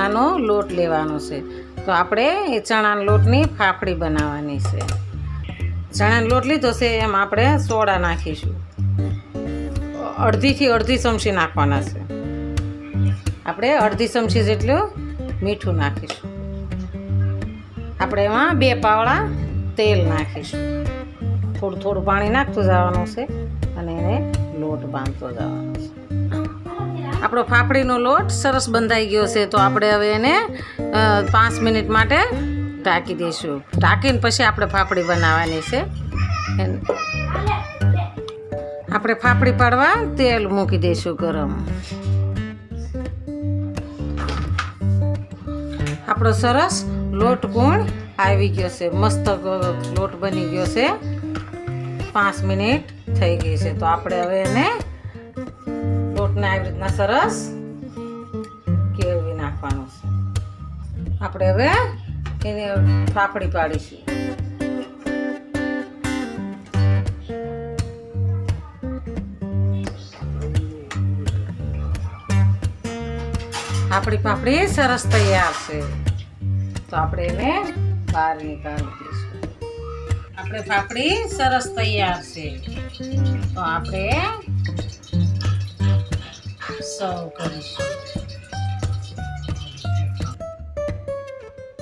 ચણાનો લોટ લેવાનો છે. તો આપણે એ ચણાના લોટની ફાફડી બનાવવાની છે. ચણાનો લોટ લીધો છે એમ આપણે સોડા નાખીશું. અડધીથી અડધી ચમચી નાખવાના છે. આપણે અડધી ચમચી જેટલું મીઠું નાખીશું. આપણે એમાં 2 પાવડા તેલ નાખીશું. થોડું થોડું પાણી નાખતું જવાનું છે અને એને લોટ બાંધતો જવાનો છે. આપણો ફાફડીનો લોટ સરસ બંધાઈ ગયો છે. તો આપણે હવે એને 5 મિનિટ માટે ઢાંકી દઈશું. ઢાંકીને પછી આપણે ફાફડી બનાવવાની છે. આપણે ફાફડી પાડવા તેલ મૂકી દઈશું ગરમ. આપણો સરસ લોટ ગુણ આવી ગયો છે. મસ્ત લોટ બની ગયો છે. 5 મિનિટ થઈ ગઈ છે. તો આપણે હવે એને લોટને આવી રીતના સરસ કેળવી નાખવાનું છે. આપણે હવે એને ફાફડી પાડીશું. આપણી ફાફડી સરસ તૈયાર છે. તો આપણે એને બહાર નીકાળી દઈશું. આપણે ફાફડી સરસ તૈયાર છે. તો આપણે સર્વ કરીશું.